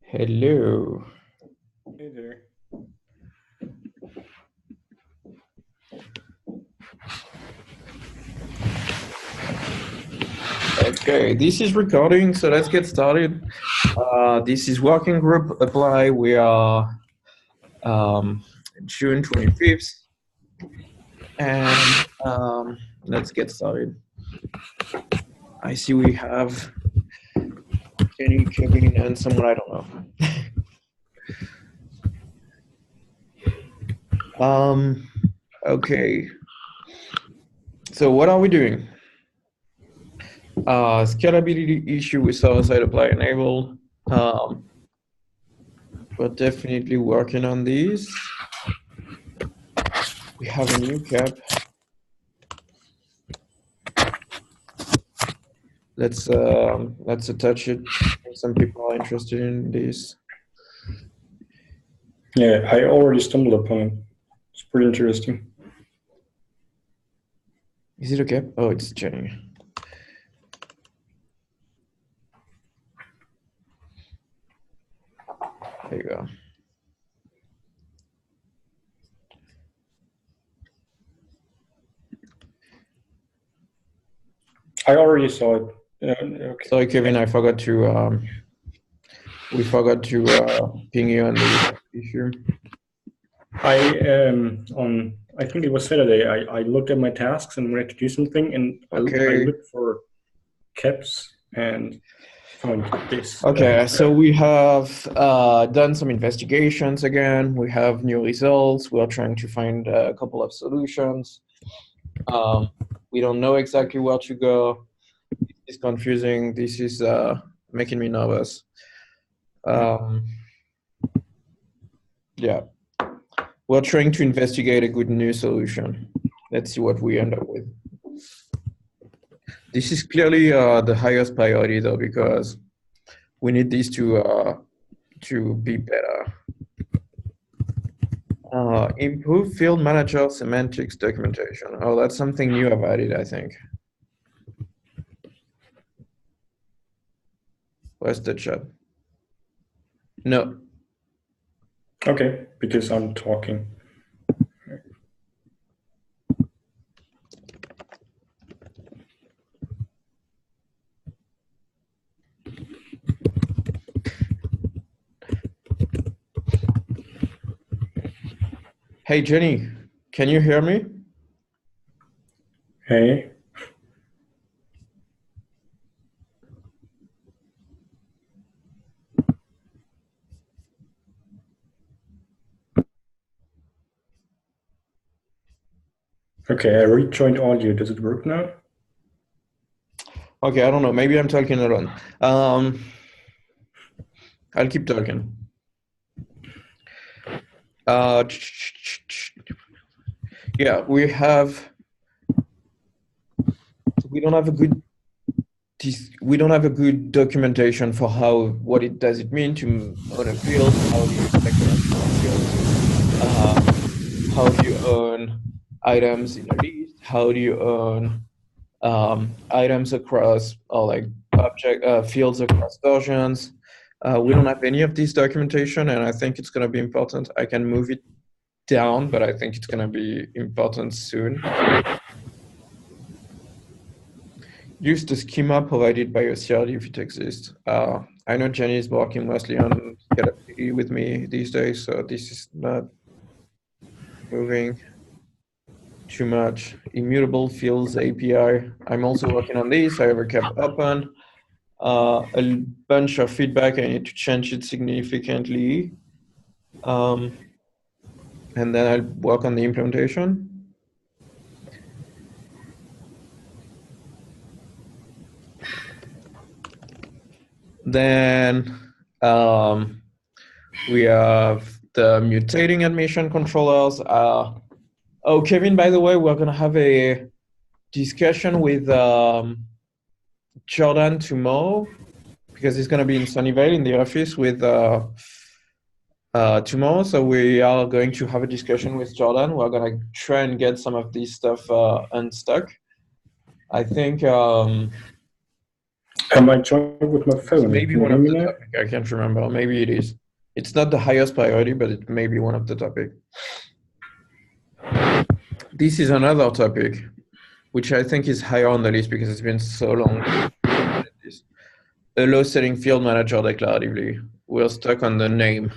Hello. Hey there. Okay, this is recording, so let's get started. This is Working Group Apply. We are June 25th, and let's get started. I see we have Jenny, Kevin, and someone I don't know. Okay, so what are we doing? Scalability issue with server-side apply enabled. We're definitely working on these. We have a new cap. Let's attach it. Some people are interested in this. Yeah, I already stumbled upon it. It's pretty interesting. Is it okay? Oh, it's Jenny. There you go. I already saw it. Okay. Sorry, Kevin, I forgot to we forgot to ping you on the issue. I think it was Saturday. I looked at my tasks and wanted to do something, and I looked for caps and found this. Okay, so we have done some investigations again. We have new results. We are trying to find a couple of solutions. We don't know exactly where to go. It's confusing. This is making me nervous. Yeah, we're trying to investigate a good new solution. Let's see what we end up with. This is clearly the highest priority, though, because we need this to be better. Improve field manager semantics documentation. Oh, that's something new I've added, I think. Where's the chat? No. Okay, because I'm talking. Hey, Jenny, can you hear me? Hey. Okay, I rejoined audio. Does it work now? Okay, I don't know. Maybe I'm talking alone. I'll keep talking. Yeah, we don't have a good documentation for what it does it mean to own a field, how do you select fields, how do you own items in a list, how do you own items across or like fields across versions. We don't have any of this documentation, and I think it's going to be important. I can move it down, but I think it's going to be important soon. Use the schema provided by your CRD if it exists. I know Jenny is working mostly on scalability with me these days, so this is not moving too much. Immutable fields API. I'm also working on this. I have a cap open. A bunch of feedback. I need to change it significantly. And then I'll work on the implementation. Then we have the mutating admission controllers. Oh, Kevin, by the way, we're going to have a discussion with Jordan tomorrow because he's going to be in Sunnyvale in the office with tomorrow. So we are going to have a discussion with Jordan. We're going to try and get some of this stuff unstuck. I think Am I joined with my phone? Maybe Can you one hear of me the now? topic. I can't remember. Maybe it is. It's not the highest priority, but it may be one of the topic. This is another topic, which I think is higher on the list because it's been so long. Allow setting field manager declaratively. We're stuck on the name.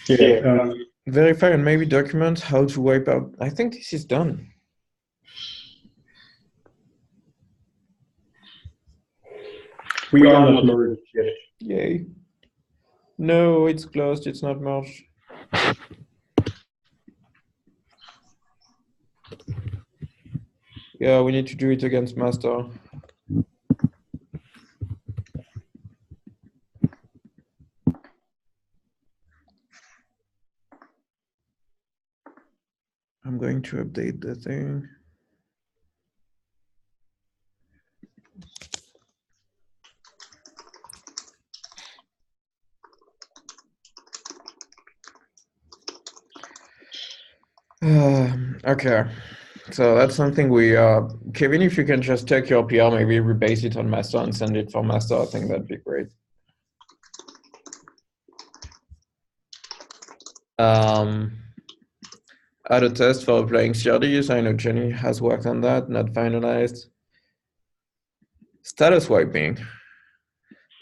Yeah. Verify and maybe document how to wipe out. I think this is done. We are not merged yet. Yay. No, it's closed. It's not merged. Yeah, we need to do it against master. I'm going to update the thing. Okay, so that's something we, Kevin, if you can just take your PR, maybe rebase it on master and send it for master, I think that'd be great. Add a test for applying CRDs. I know Jenny has worked on that, not finalized. Status wiping.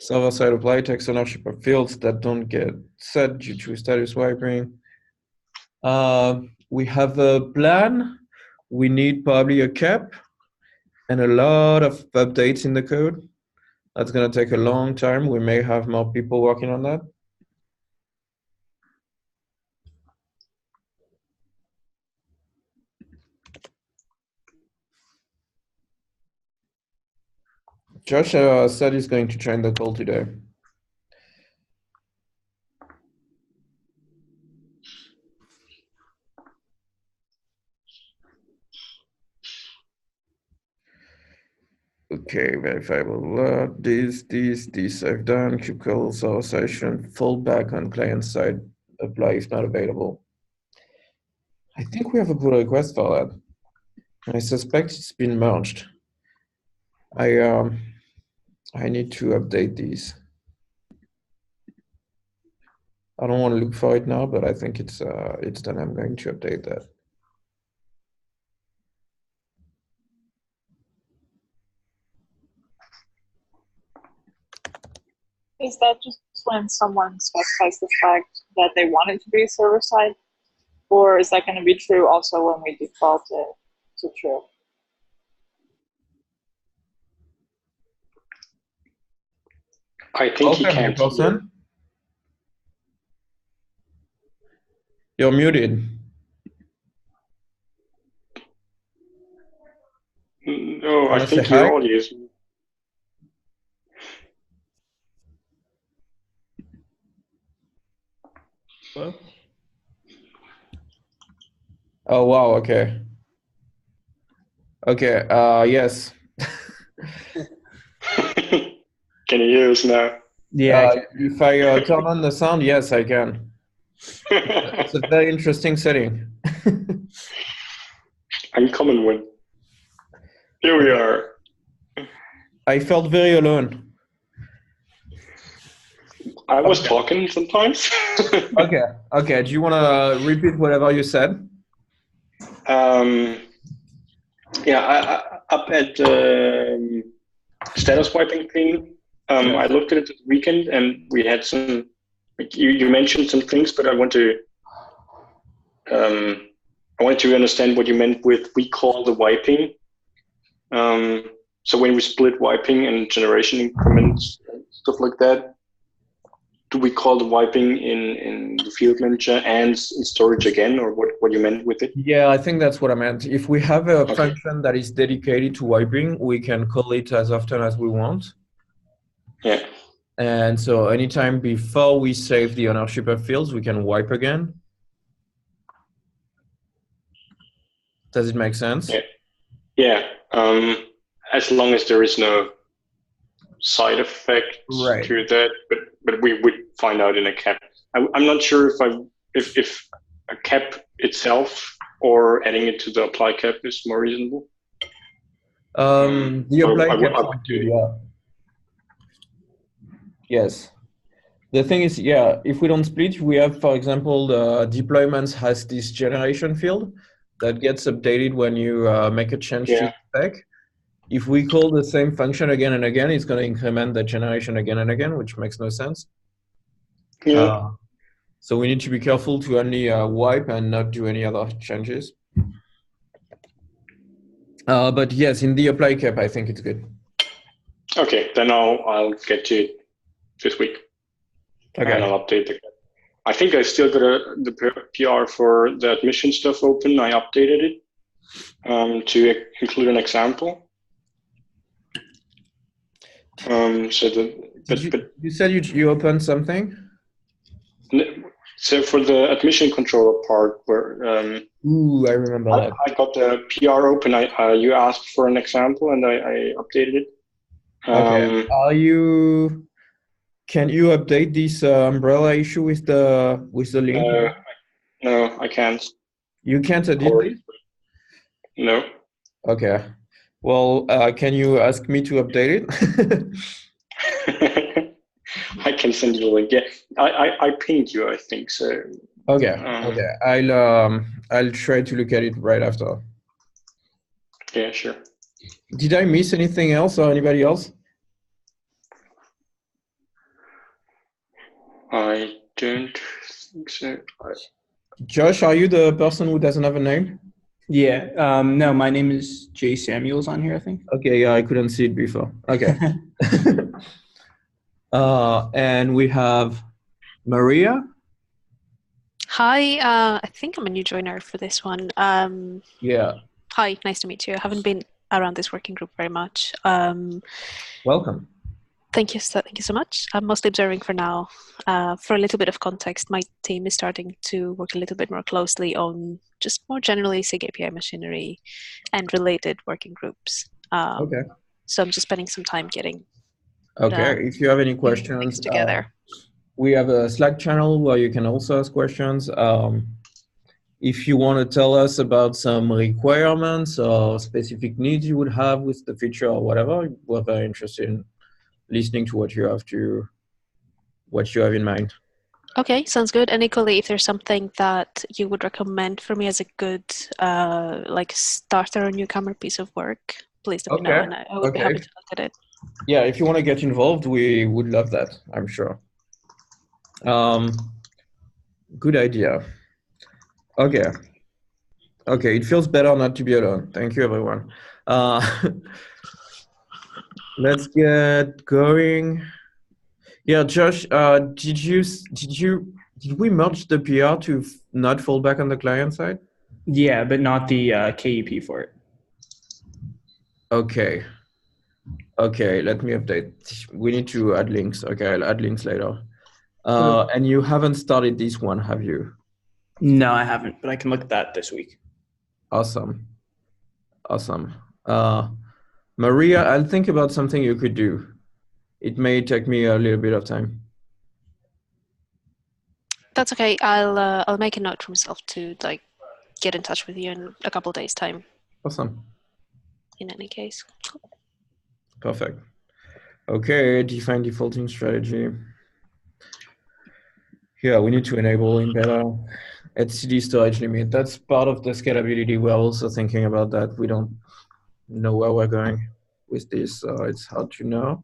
Server-side apply takes ownership of fields that don't get set due to status wiping. We have a plan. We need probably a cap and a lot of updates in the code. That's going to take a long time. We may have more people working on that. Josh said he's going to join the call today. Okay, verifiable. This I've done. Kubectl server session. Fallback on client side. Apply if not available. I think we have a pull request for that. I suspect it's been merged. I need to update these. I don't want to look for it now, but I think it's done. I'm going to update that. Is that just when someone specifies the fact that they want it to be server-side? Or is that going to be true also when we default it to true? I think he can't. You're muted. No, I think your audio is. Oh wow, okay. Okay, yes. Can you hear us now? Yeah. If I turn on the sound, yes, I can. It's a very interesting setting. Uncommon one. Here we are. I felt very alone. I was talking sometimes. Okay. Do you want to repeat whatever you said? Yeah, up at the status wiping thing, I looked at it this weekend, and we had some. Like you mentioned some things, but I want to understand what you meant with we call the wiping. So when we split wiping and generation increments, and stuff like that, do we call the wiping in the field manager and in storage again, or what you meant with it? Yeah, I think that's what I meant. If we have a function that is dedicated to wiping, we can call it as often as we want. Yeah. And so anytime before we save the ownership of fields, we can wipe again. Does it make sense? Yeah. As long as there is no side effect to that, but we would find out in a cap. I'm not sure if a cap itself or adding it to the apply cap is more reasonable. The So apply I cap would sounds do good, it. yeah. Yes. The thing is, yeah, if we don't split, we have, for example, the deployments has this generation field that gets updated when you make a change to Yeah. the spec. If we call the same function again and again, it's going to increment the generation again and again, which makes no sense. Yeah. So we need to be careful to only wipe and not do any other changes. But yes, in the apply cap, I think it's good. Okay, then I'll get to it this week. Okay. And I'll update the cap. I think I still got the PR for the admission stuff open. I updated it to include an example. You said you opened something? So for the admission controller part, where Ooh, I remember that. I got the PR open. You asked for an example, and I updated it. Okay. Can you update this umbrella issue with the link? No, I can't. You can't edit this? No. Okay. Well, can you ask me to update it? I can send you a link. Yeah, I pinged you, I think so. Okay. Okay. I'll try to look at it right after. Yeah, sure. Did I miss anything else or anybody else? I don't think so. Josh, are you the person who doesn't have a name? Yeah. No, my name is Jay Samuels on here, I think. Okay. Yeah, I couldn't see it before. Okay. And we have Maria. Hi, I think I'm a new joiner for this one. Yeah. Hi, nice to meet you. I haven't been around this working group very much. Welcome. Thank you so much. I'm mostly observing for now. For a little bit of context, my team is starting to work a little bit more closely on just more generally SIG API machinery and related working groups. Okay. So I'm just spending some time getting if you have any questions together. We have a Slack channel where you can also ask questions. If you want to tell us about some requirements or specific needs you would have with the feature or whatever, we're very interested in listening to what you have in mind. Okay, sounds good. And equally, if there's something that you would recommend for me as a good like starter or newcomer piece of work, please let me know, and I would be happy to look at it. Yeah, if you want to get involved, we would love that, I'm sure. Good idea. Okay, it feels better not to be alone. Thank you, everyone. Let's get going. Yeah, Josh, did we merge the PR to not fall back on the client side? Yeah, but not the KEP for it. Okay, let me update. We need to add links. Okay, I'll add links later. And you haven't started this one, have you? No, I haven't, but I can look at that this week. Awesome. Maria, I'll think about something you could do. It may take me a little bit of time. That's okay. I'll make a note for myself to like get in touch with you in a couple of days' time. Awesome. In any case. Perfect. Okay, define defaulting strategy. Yeah, we need to enable in beta etcd storage limit. That's part of the scalability. We're also thinking about that. We don't know where we're going with this, so it's hard to know.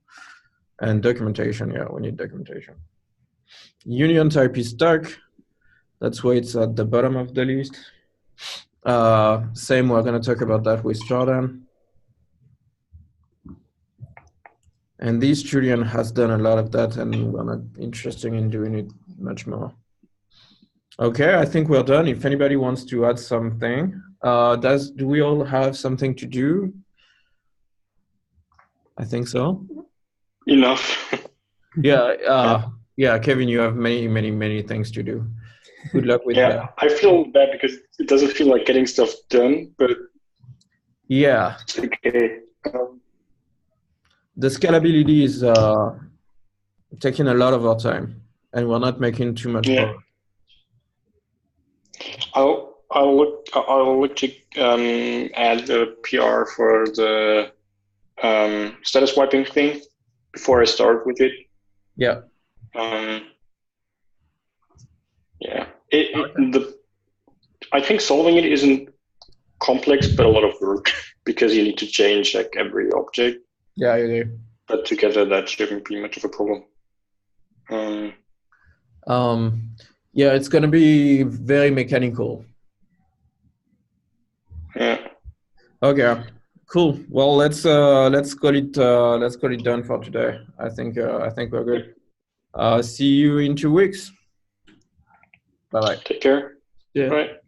And documentation, yeah, we need documentation. Union type is stuck. That's why it's at the bottom of the list. Same, we're going to talk about that with Jordan. And this Julian has done a lot of that, and we're not interested in doing it much more. Okay, I think we're done. If anybody wants to add something, do we all have something to do? I think so. Enough. Yeah, yeah, Kevin, you have many things to do. Good luck with that. I feel bad because it doesn't feel like getting stuff done, but yeah, it's okay. The scalability is taking a lot of our time, and we're not making too much progress. I'll look to add the PR for the status wiping thing before I start with it. Yeah. Yeah. I think solving it isn't complex, but a lot of work because you need to change like every object. Yeah, you do. But together, that shouldn't be much of a problem. Yeah, it's gonna be very mechanical. Yeah. Okay. Cool. Well, let's call it done for today. I think we're good. See you in 2 weeks. Bye bye. Take care. Yeah. Bye.